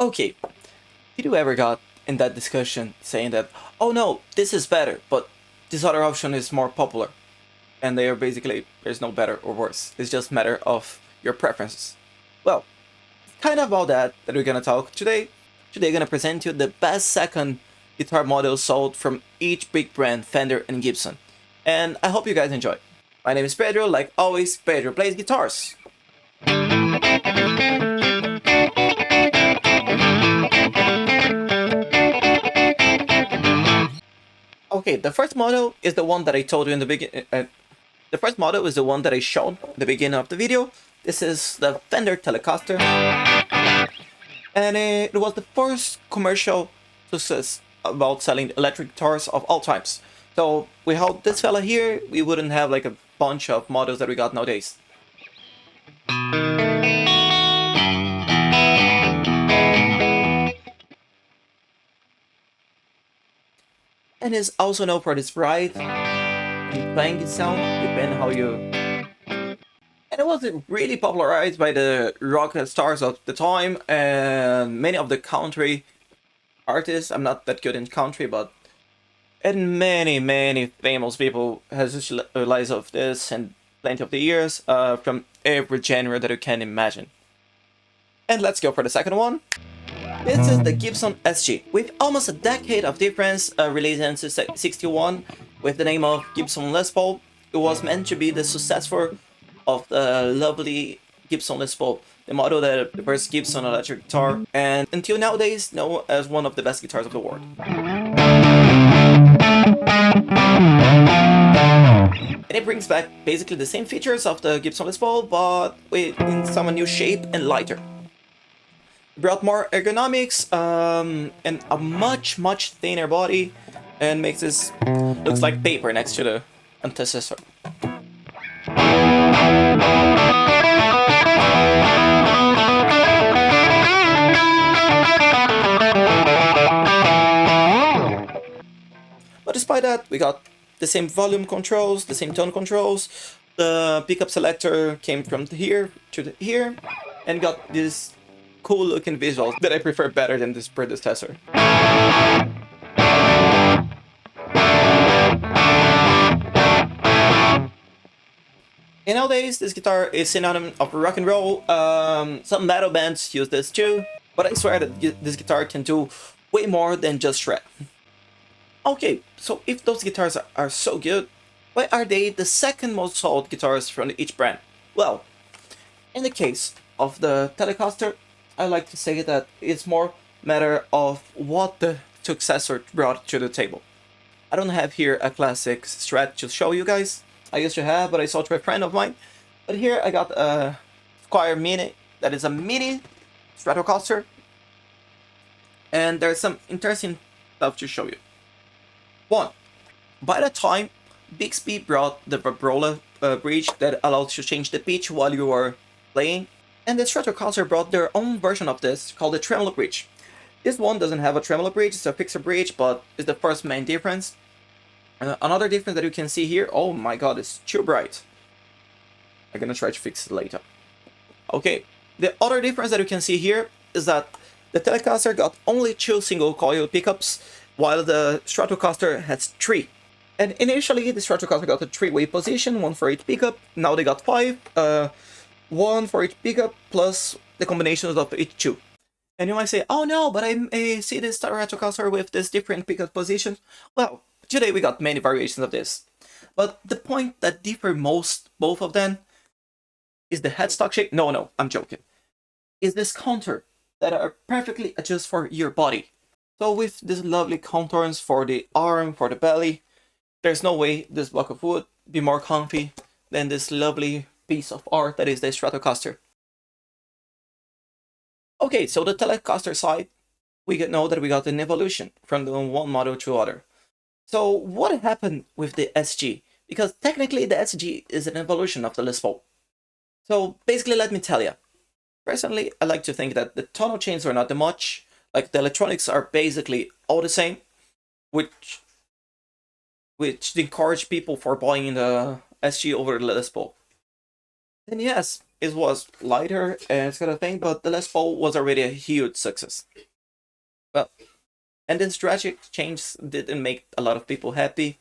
Okay, did you ever got in that discussion saying that, oh no, this is better, but this other option is more popular? And they are basically, there's no better or worse. It's just a matter of your preferences. Well, kind of about that we're gonna talk today. Today I'm gonna present you the best second guitar models sold from each big brand, Fender and Gibson. And I hope you guys enjoy. My name is Pedro, like always, Pedro plays guitars. Okay, the first model is the one that I told you in the beginning. The first model is the one that I showed at the beginning of the video. This is the Fender Telecaster, and it was the first commercial success about selling electric guitars of all times. So without this fella here, we wouldn't have like a bunch of models that we got nowadays. And is also known for its bright and twang sound, depending how you. And it was really popularized by the rock stars of the time and many of the country artists. I'm not that good in country, but and many famous people has realized of this and plenty of the years from every genre that you can imagine. And let's go for the second one. This is the Gibson SG, with almost a decade of difference, released in 1961 with the name of Gibson Les Paul. It was meant to be the successor of the lovely Gibson Les Paul, the model that the first Gibson electric guitar, and until nowadays known as one of the best guitars of the world. And it brings back basically the same features of the Gibson Les Paul, but in some new shape and lighter. Brought more ergonomics and a much thinner body, and makes this looks like paper next to the antecessor. But despite that, we got the same volume controls, the same tone controls. The pickup selector came from here to here, and got this cool looking visuals that I prefer better than this predecessor. And nowadays, this guitar is synonym of rock and roll. Some metal bands use this too, but I swear that this guitar can do way more than just shred. Okay, so if those guitars are so good, why are they the second most sold guitars from each brand? Well, in the case of the Telecaster, I like to say that it's more matter of what the successor brought to the table. I don't have here a classic Strat to show you guys. I used to have, but I sold to a friend of mine. But here I got a Squire Mini, that is a mini Stratocaster. And there's some interesting stuff to show you. One, by the time Bixby brought the Vibrola bridge that allows you to change the pitch while you are playing, and the Stratocaster brought their own version of this called the Tremolo Bridge. This one doesn't have a tremolo bridge, it's a fixer bridge, but it's the first main difference. Another difference that you can see here, oh my god, it's too bright. I'm gonna try to fix it later. Okay, the other difference that you can see here is that the Telecaster got only 2 single coil pickups, while the Stratocaster has 3. And initially, the Stratocaster got a 3-way position, 1 for each pickup. Now they got 5. 1 for each pickup, plus the combinations of each 2. And you might say, oh no, but I see this Stratocaster with this different pickup position. Well, today we got many variations of this. But the point that differ most, both of them, is the headstock shape. No, I'm joking. Is this contour that are perfectly adjusted for your body. So with these lovely contours for the arm, for the belly, there's no way this block of wood be more comfy than this lovely piece of art that is the Stratocaster. Okay, so the Telecaster side, we know that we got an evolution from the one model to other. So what happened with the SG? Because technically the SG is an evolution of the Les Paul. So basically, let me tell you. Personally, I like to think that the tonal changes are not that much. Like the electronics are basically all the same, which encourage people for buying the SG over the Les Paul. And yes, it was lighter and this kind of thing, but the Les Paul was already a huge success. Well, and this tragic change didn't make a lot of people happy.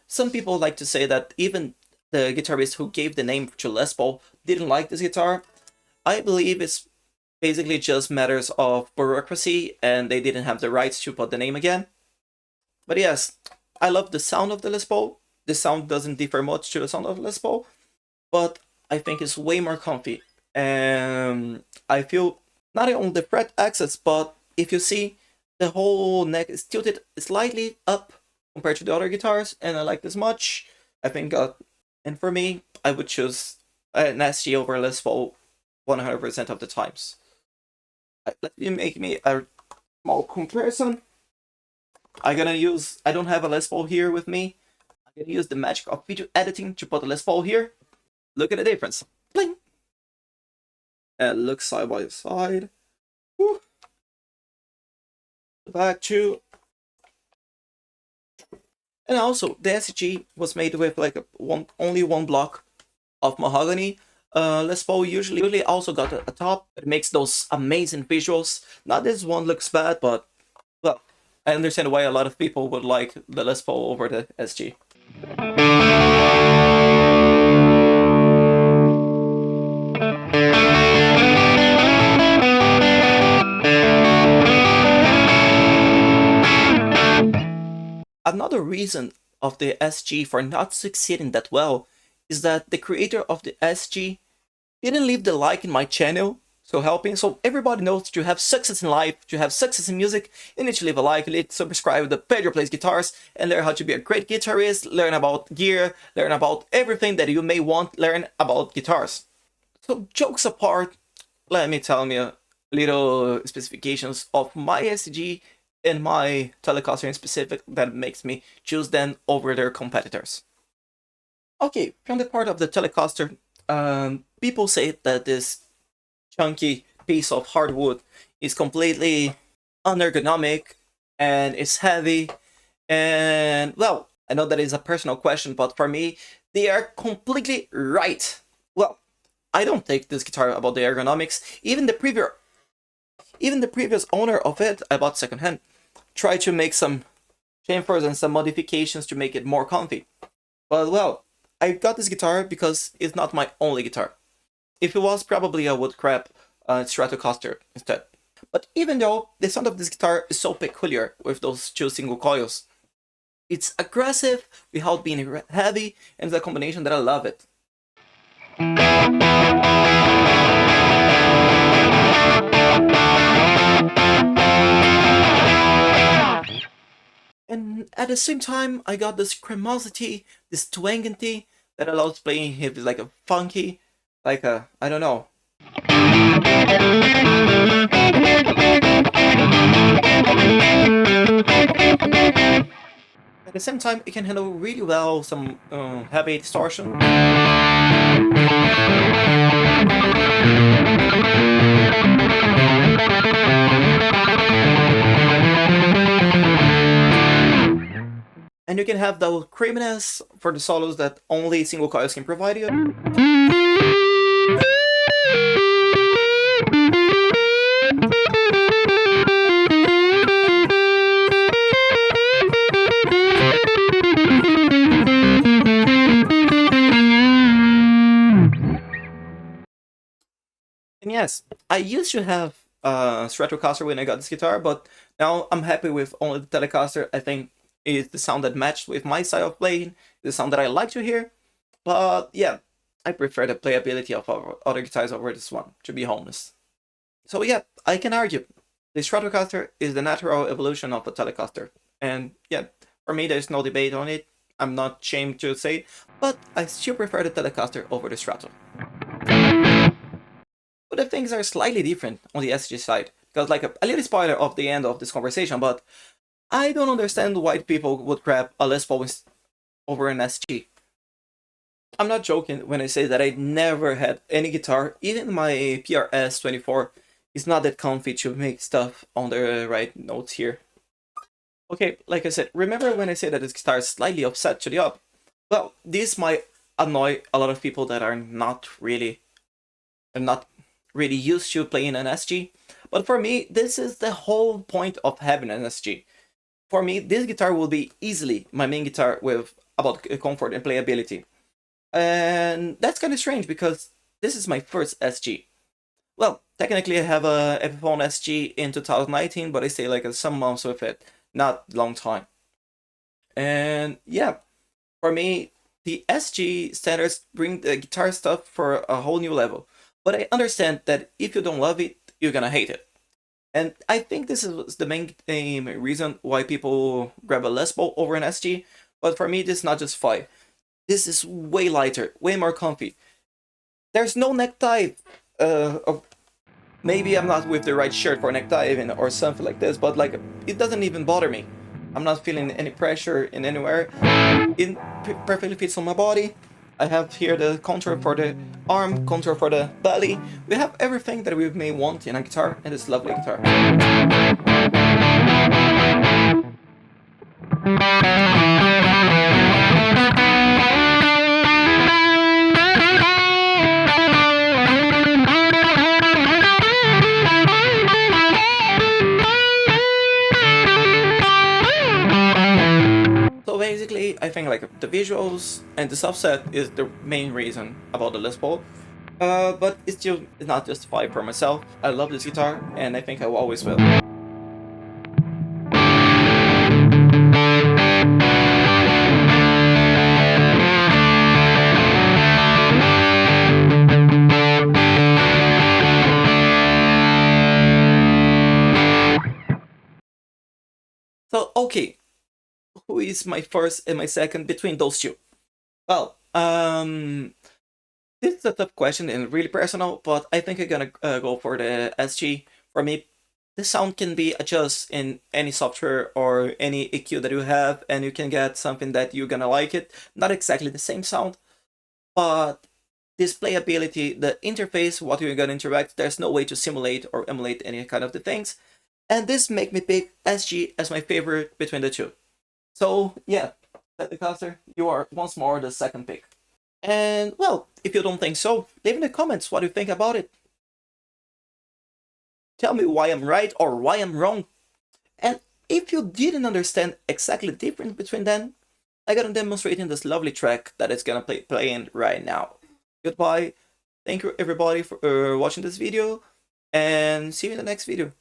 Some people like to say that even the guitarist who gave the name to Les Paul didn't like this guitar. I believe it's basically just matters of bureaucracy and they didn't have the rights to put the name again. But yes, I love the sound of the Les Paul. The sound doesn't differ much to the sound of Les Paul, but I think it's way more comfy. And I feel not only the fret access, but if you see, the whole neck is tilted slightly up compared to the other guitars, and I like this much. I think, and for me, I would choose an SG over Les Paul 100% of the times. Let me make me a small comparison. I don't have a Les Paul here with me. I'm gonna use the magic of video editing to put the Les Paul here. Look at the difference. Bling! And look side by side. Woo. Back to. And also, the SG was made with like only one block of mahogany. Les Paul usually also got a top. It makes those amazing visuals. Not this one looks bad, but well, I understand why a lot of people would like the Les Paul over the SG. Another reason of the SG for not succeeding that well is that the creator of the SG didn't leave the like in my channel, so everybody knows that you have success in life, you have success in music, you need to leave a like, you need to subscribe to Pedro Plays Guitars and learn how to be a great guitarist, learn about gear, learn about everything that you may want to learn about guitars. So jokes apart, let me tell you a little specifications of my SG and my Telecaster in specific that makes me choose them over their competitors. Okay, from the part of the Telecaster, people say that this chunky piece of hardwood is completely unergonomic and it's heavy, and well, I know that is a personal question, but for me, they are completely right. Well, I don't take this guitar about the ergonomics. Even the previous owner of it, I bought secondhand, tried to make some chamfers and some modifications to make it more comfy. But well, I got this guitar because it's not my only guitar. If it was, probably I would grab Stratocaster instead. But even though the sound of this guitar is so peculiar with those two single coils, it's aggressive without being heavy, and it's a combination that I love it. And at the same time, I got this cremosity, this twangity that allows playing it like a funky, like a, I don't know. At the same time, it can handle really well some heavy distortion. And you can have the creaminess for the solos that only single coils can provide you. And yes, I used to have Stratocaster when I got this guitar, but now I'm happy with only the Telecaster. I think it's the sound that matched with my style of playing, the sound that I like to hear. But yeah, I prefer the playability of other guitars over this one, to be honest. So yeah, I can argue the Stratocaster is the natural evolution of the Telecaster. And yeah, for me there's no debate on it. I'm not ashamed to say, but I still prefer the Telecaster over the Strato. But the things are slightly different on the SG side, because like a little spoiler of the end of this conversation, but I don't understand why people would grab a Les Paul over an SG. I'm not joking when I say that I never had any guitar, even my PRS 24 is not that comfy to make stuff on the right notes here. Okay, like I said, remember when I said that this guitar is slightly offset to the up? Well, this might annoy a lot of people that are not really I'm not really used to playing an SG. But for me, this is the whole point of having an SG. For me, this guitar will be easily my main guitar with about comfort and playability. And that's kind of strange because this is my first SG. Well, technically I have a Epiphone SG in 2019, but I stay like some months with it, not long time. And yeah, for me, the SG standards bring the guitar stuff for a whole new level. But I understand that if you don't love it, you're gonna hate it. And I think this is the main reason why people grab a Les Paul over an SG. But for me, this is not just fine. This is way lighter, way more comfy. There's no necktie. Maybe I'm not with the right shirt for necktie even or something like this, but like it doesn't even bother me. I'm not feeling any pressure in anywhere. It perfectly fits on my body. I have here the contour for the arm, contour for the belly. We have everything that we may want in a guitar, and this lovely guitar. So basically, I think like the visuals and the subset is the main reason about the Les Paul. But it's not justified for myself. I love this guitar, and I think I always will. So okay, who is my first and my second between those two? Well, this is a tough question and really personal, but I think I'm gonna go for the SG. For me, the sound can be adjusted in any software or any EQ that you have, and you can get something that you're gonna like it. Not exactly the same sound, but this playability, the interface, what you're gonna interact, there's no way to simulate or emulate any kind of the things. And this make me pick SG as my favorite between the two. So yeah, Telecaster, you are once more the second pick. And well, if you don't think so, leave in the comments what you think about it. Tell me why I'm right or why I'm wrong. And if you didn't understand exactly the difference between them, I gotta demonstrate in this lovely track that it's gonna playing right now. Goodbye. Thank you everybody for watching this video, and see you in the next video.